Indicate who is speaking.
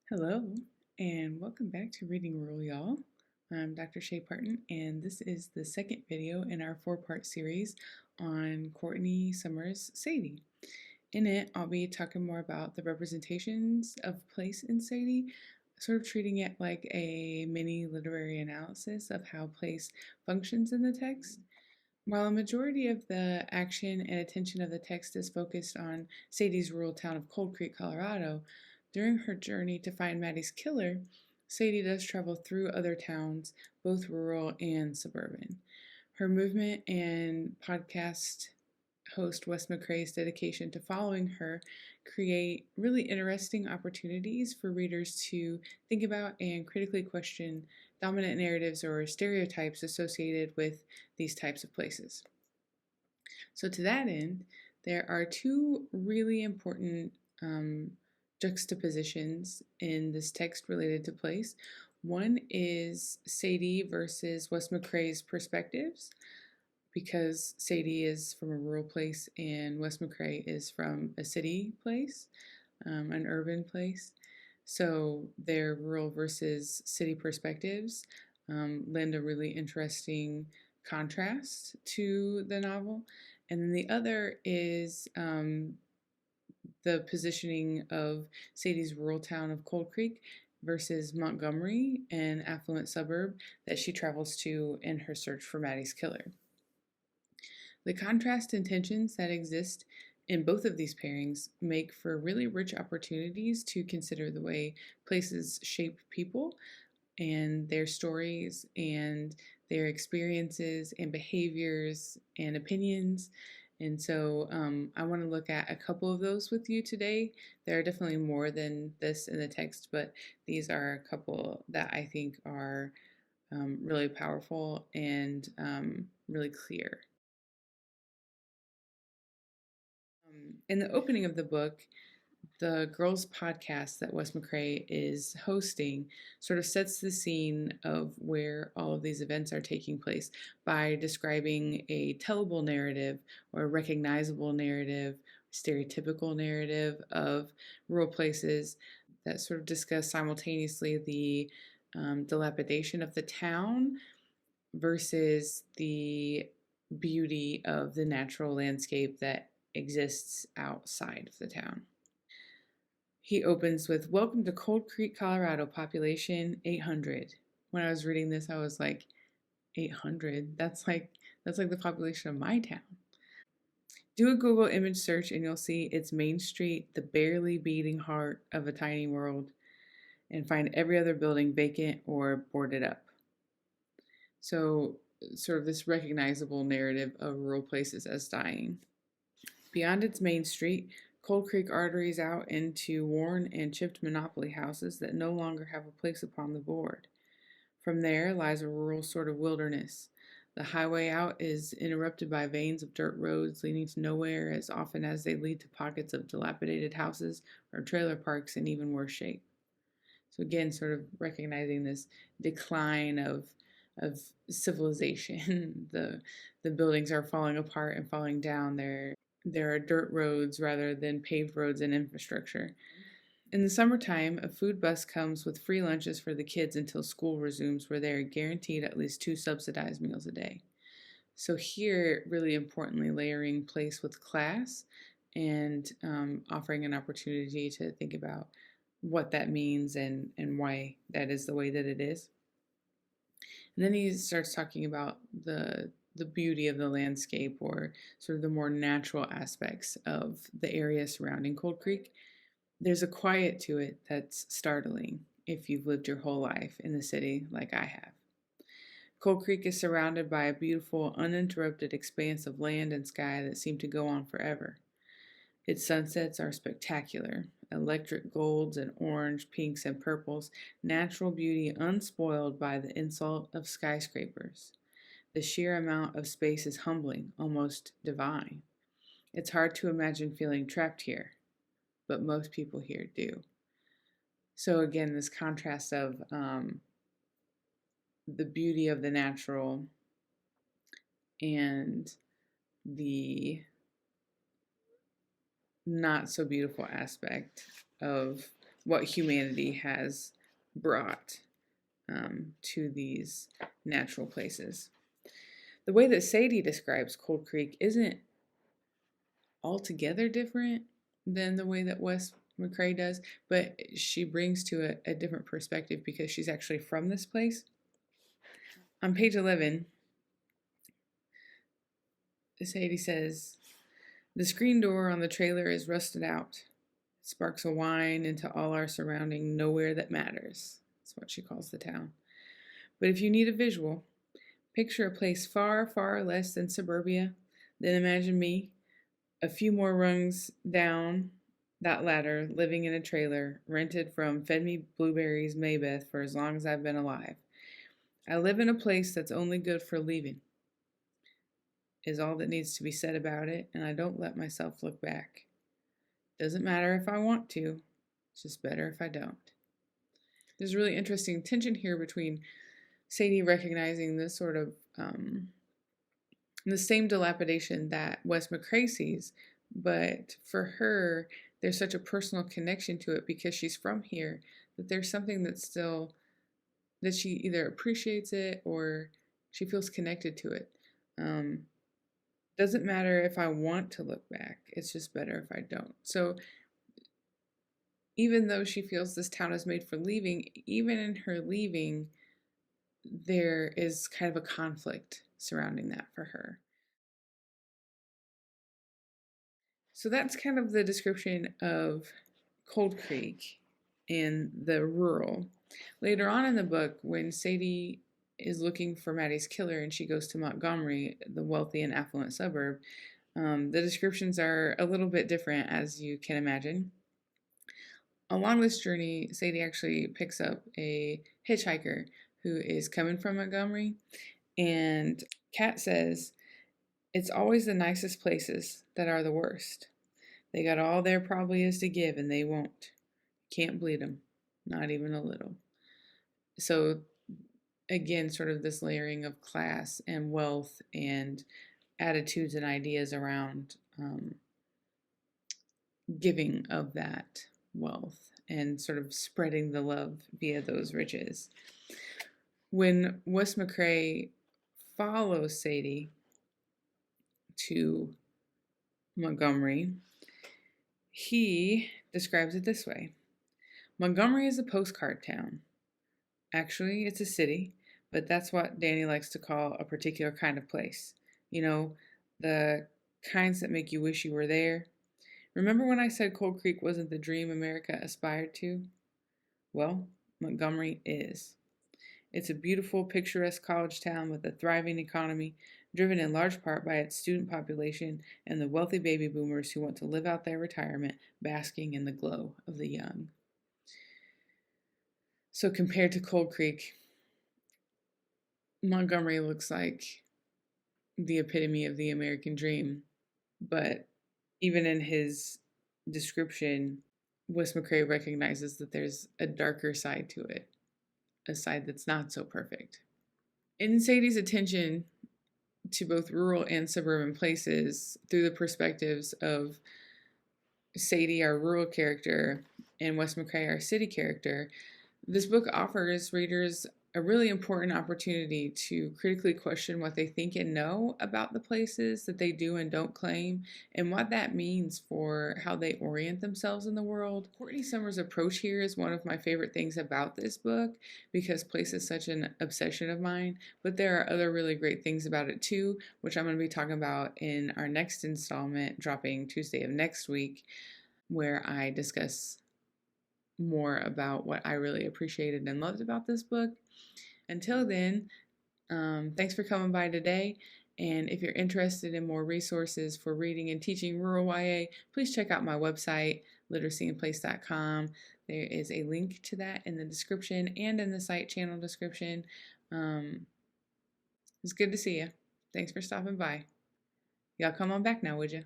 Speaker 1: Hello, and welcome back to Reading Rural, y'all. I'm Dr. Shay Parton, and this is the second video in our four-part series on Courtney Summers' Sadie. In it, I'll be talking more about the representations of place in Sadie, sort of treating it like a mini literary analysis of how place functions in the text. While a majority of the action and attention of the text is focused on Sadie's rural town of Cold Creek, Colorado, during her journey to find Maddie's killer, Sadie does travel through other towns, both rural and suburban. Her movement and podcast host Wes McCrae's dedication to following her create really interesting opportunities for readers to think about and critically question dominant narratives or stereotypes associated with these types of places. So, to that end, there are two really important juxtapositions in this text related to place. One is Sadie versus Wes McCrae's perspectives, because Sadie is from a rural place and Wes McCrae is from a city place, an urban place. So their rural versus city perspectives lend a really interesting contrast to the novel. And then the other is the positioning of Sadie's rural town of Cold Creek versus Montgomery, an affluent suburb that she travels to in her search for Maddie's killer. The contrast and tensions that exist in both of these pairings make for really rich opportunities to consider the way places shape people and their stories and their experiences and behaviors and opinions. And so I want to look at a couple of those with you today. There are definitely more than this in the text, but these are a couple that I think are really powerful and really clear. In the opening of the book, the girls' podcast that Wes McCrae is hosting sort of sets the scene of where all of these events are taking place by describing a tellable narrative or a recognizable narrative, stereotypical narrative of rural places that sort of discuss simultaneously the dilapidation of the town versus the beauty of the natural landscape that exists outside of the town. He opens with, "Welcome to Cold Creek, Colorado, population 800. When I was reading this, I was like, 800? That's like the population of my town. Do a Google image search and you'll see its main street, the barely beating heart of a tiny world, and find every other building vacant or boarded up." So, sort of this recognizable narrative of rural places as dying. Beyond its main street, Cold Creek arteries out into worn and chipped monopoly houses that no longer have a place upon the board. From there lies a rural sort of wilderness. The highway out is interrupted by veins of dirt roads leading to nowhere as often as they lead to pockets of dilapidated houses or trailer parks in even worse shape. So again, sort of recognizing this decline of civilization. The buildings are falling apart and falling down. There are dirt roads rather than paved roads and infrastructure. In the summertime, a food bus comes with free lunches for the kids until school resumes, where they are guaranteed at least 2 subsidized meals a day. So here, really importantly, layering place with class and offering an opportunity to think about what that means and why that is the way that it is. And then he starts talking about the beauty of the landscape, or sort of the more natural aspects of the area surrounding Cold Creek. There's a quiet to it that's startling if you've lived your whole life in the city like I have. Cold Creek is surrounded by a beautiful, uninterrupted expanse of land and sky that seem to go on forever. Its sunsets are spectacular, electric golds and orange, pinks, and purples, natural beauty unspoiled by the insult of skyscrapers. The sheer amount of space is humbling, almost divine. It's hard to imagine feeling trapped here, but most people here do. So again, this contrast of the beauty of the natural and the not so beautiful aspect of what humanity has brought to these natural places. The way that Sadie describes Cold Creek isn't altogether different than the way that Wes McCrae does, but she brings to it a different perspective because she's actually from this place. On page 11, Sadie says, "The screen door on the trailer is rusted out. It sparks a whine into all our surrounding nowhere that matters." That's what she calls the town. But if you need a visual, picture a place far, far less than suburbia. Then imagine me, a few more rungs down that ladder, living in a trailer, rented from Fed Me Blueberries Maybeth for as long as I've been alive. I live in a place that's only good for leaving, is all that needs to be said about it, and I don't let myself look back. Doesn't matter if I want to, it's just better if I don't. There's a really interesting tension here between Sadie recognizing this sort of the same dilapidation that Wes McCrae sees, but for her, there's such a personal connection to it because she's from here that there's something that's still, that she either appreciates it or she feels connected to it. Doesn't matter if I want to look back, it's just better if I don't. So even though she feels this town is made for leaving, even in her leaving, there is kind of a conflict surrounding that for her. So that's kind of the description of Cold Creek and the rural. Later on in the book, when Sadie is looking for Maddie's killer and she goes to Montgomery, the wealthy and affluent suburb, the descriptions are a little bit different, as you can imagine. Along this journey, Sadie actually picks up a hitchhiker who is coming from Montgomery, and Kat says, "It's always the nicest places that are the worst. They got all there probably is to give, and they won't. Can't bleed them, not even a little." So again, sort of this layering of class and wealth and attitudes and ideas around giving of that wealth and sort of spreading the love via those riches. When Wes McCrae follows Sadie to Montgomery, he describes it this way: "Montgomery is a postcard town. Actually, it's a city, but that's what Danny likes to call a particular kind of place. You know, the kinds that make you wish you were there. Remember when I said Cold Creek wasn't the dream America aspired to? Well, Montgomery is. It's a beautiful, picturesque college town with a thriving economy, driven in large part by its student population and the wealthy baby boomers who want to live out their retirement, basking in the glow of the young." So compared to Cold Creek, Montgomery looks like the epitome of the American dream. But even in his description, Wes McCrae recognizes that there's a darker side to it, a side that's not so perfect. In Sadie's attention to both rural and suburban places through the perspectives of Sadie, our rural character, and Wes McCrae, our city character, this book offers readers a really important opportunity to critically question what they think and know about the places that they do and don't claim, and what that means for how they orient themselves in the world. Courtney Summers' approach here is one of my favorite things about this book because place is such an obsession of mine, but there are other really great things about it too, which I'm going to be talking about in our next installment, dropping Tuesday of next week, where I discuss more about what I really appreciated and loved about this book. Until then, thanks for coming by today. And if you're interested in more resources for reading and teaching rural YA, please check out my website, literacyinplace.com. There is a link to that in the description and in the site channel description. It's good to see you. Thanks for stopping by. Y'all come on back now, would you?